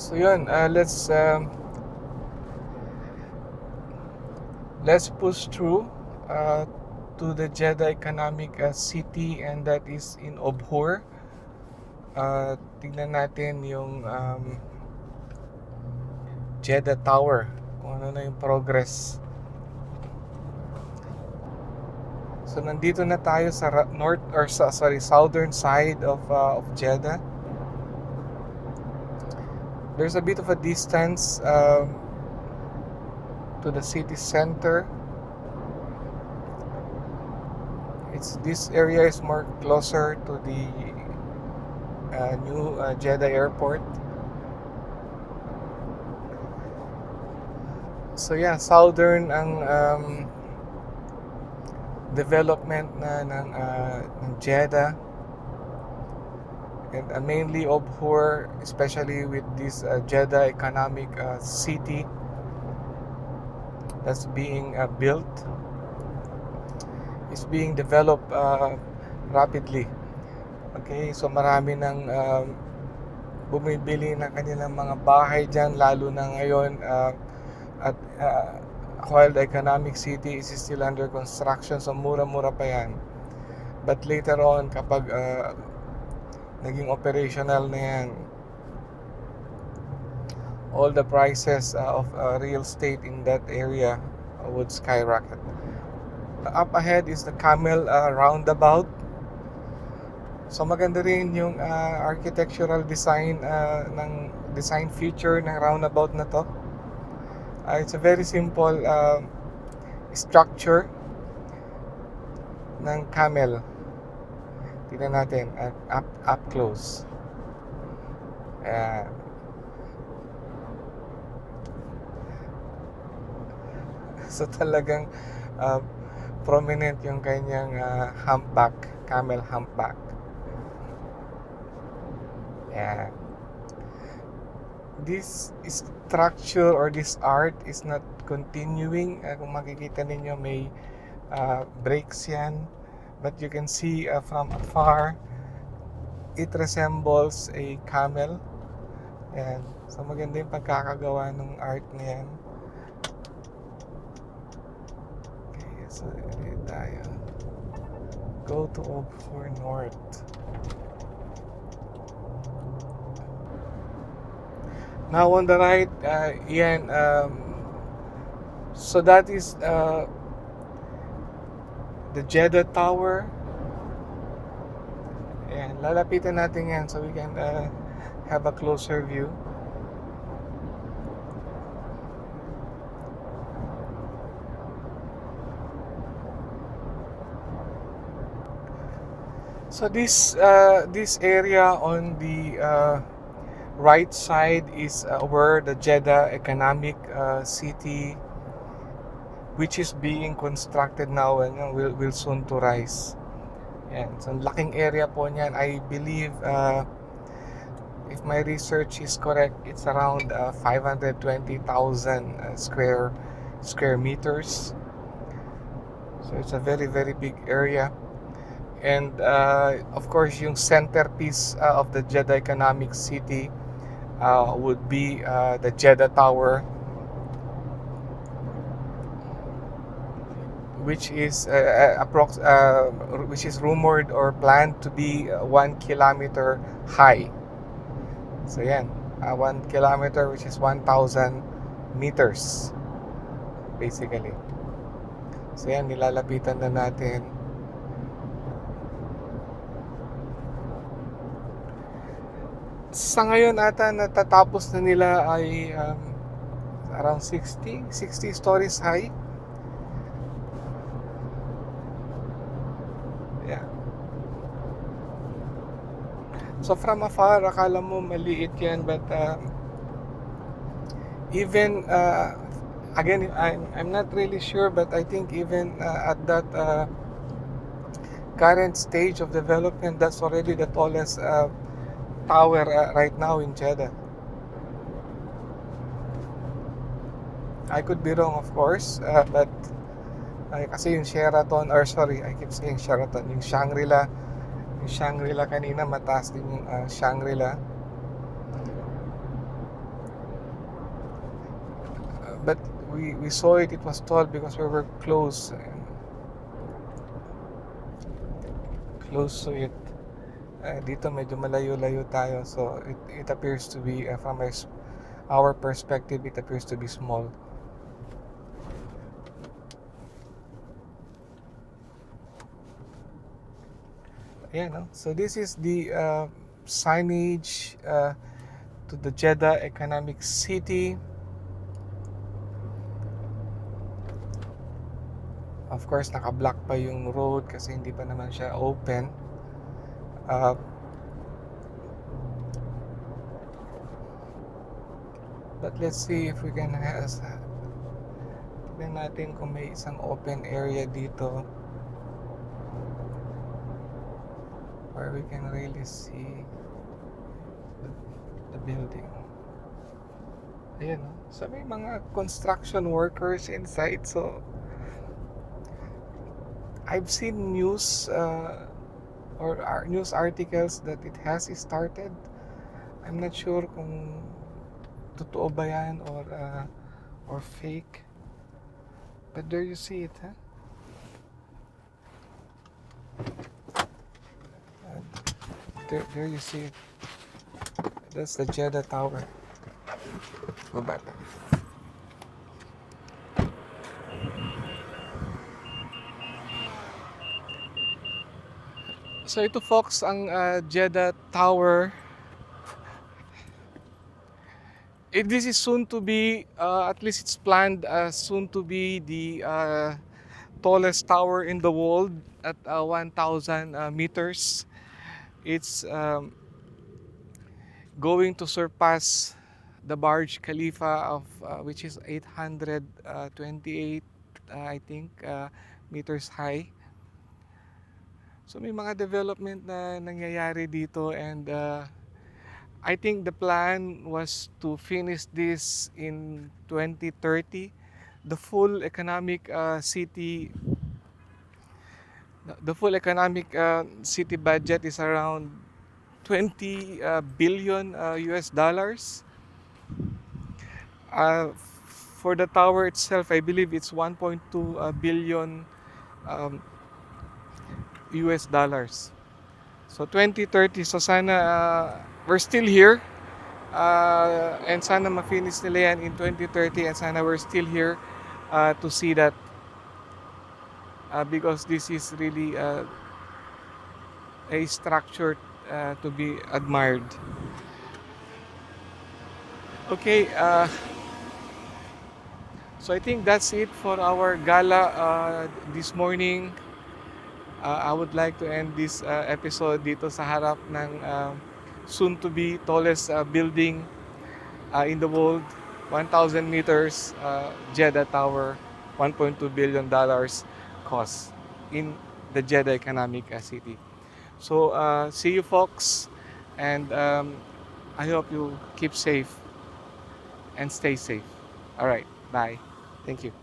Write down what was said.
So yun, let's push through uh, to the Jeddah Economic City, and that is in Obhur. Tignan natin yung Jeddah Tower, kung ano na yung progress. So nandito na tayo sa southern side of Jeddah. There's a bit of a distance to the city center. This area is more closer to the new Jeddah Airport. So yeah, southern ang development ng Jeddah, and mainly Obhur, especially with this Jeddah Economic City that's being built. Is being developed rapidly. Okay, so marami nang bumibili ng kanilang mga bahay dyan, lalo na ngayon while the economic city is still under construction, so mura-mura pa yan. But later on, kapag naging operational na yan, all the prices of real estate in that area would skyrocket. Up ahead is the Camel roundabout. So maganda rin yung architectural design ng design feature ng roundabout na to. It's a very simple structure ng camel. Tingnan natin up close. So talagang prominent yung kanyang humpback, camel humpback. Yeah. This structure or this art is not continuing. Kung makikita ninyo, may breaks yan. But you can see from afar, it resembles a camel. Yan. So maganda yung pagkakagawa ng art na yan. Okay, so tayo. Go to Obhur North. Now on the right, so that is the Jeddah Tower. Ayan, lalapitan natin yan so we can have a closer view. So this area on the right side is where the Jeddah Economic City, which is being constructed now and will soon to rise. Yan. So laking area po niyan. I believe if my research is correct, it's around 520,000 square meters. So it's a very, very big area. And of course, yung centerpiece of the Jeddah Economic City would be the Jeddah Tower, which is which is rumored or planned to be 1 kilometer high. So yan, 1 kilometer, which is 1,000 meters basically. So yan, nilalapitan na natin. Sa ngayon ata natatapos na nila ay around 60 stories high. Yeah. So from afar, akala mo maliit yan, but even again, I'm not really sure, but I think even at that current stage of development, that's already the tallest tower right now in Jeddah. I could be wrong, of course, but kasi yung Sheraton, or sorry, I keep saying Sheraton, yung Shangri-La kanina, mataas din yung Shangri-La. but we saw it. It was tall because we were close to it. Dito medyo malayo-layo tayo, so it appears to be from our perspective, it appears to be small. Ayan, no? So this is the signage to the Jeddah Economic City. Of course, naka-block pa yung road kasi hindi pa naman siya open. Uh, but let's see if we can tignan natin kung may isang open area dito where we can really see the building. Ayan, no? So may mga construction workers inside. So I've seen news or news articles that it has started. I'm not sure kung totoo ba yan or fake. But there you see it, huh? There you see it. That's the Jeddah Tower. Go back. So ito folks ang Jeddah Tower. This is soon to be, at least it's planned soon to be the tallest tower in the world at 1,000 meters. It's going to surpass the Burj Khalifa of which is 828 I think meters high. So may mga development na nangyayari dito, and I think the plan was to finish this in 2030. The full economic city budget is around 20 billion US dollars. For the tower itself, I believe it's 1.2 billion US dollars. So 2030, so sana we're still here, and sana ma-finish nila yan in 2030, and sana we're still here to see that, because this is really a structure to be admired. Okay, so I think that's it for our gala this morning. I would like to end this episode dito sa harap ng soon to be tallest building in the world, 1,000 meters, Jeddah Tower, $1.2 billion cost in the Jeddah Economic City. So see you folks, and I hope you keep safe and stay safe. All right, bye. Thank you.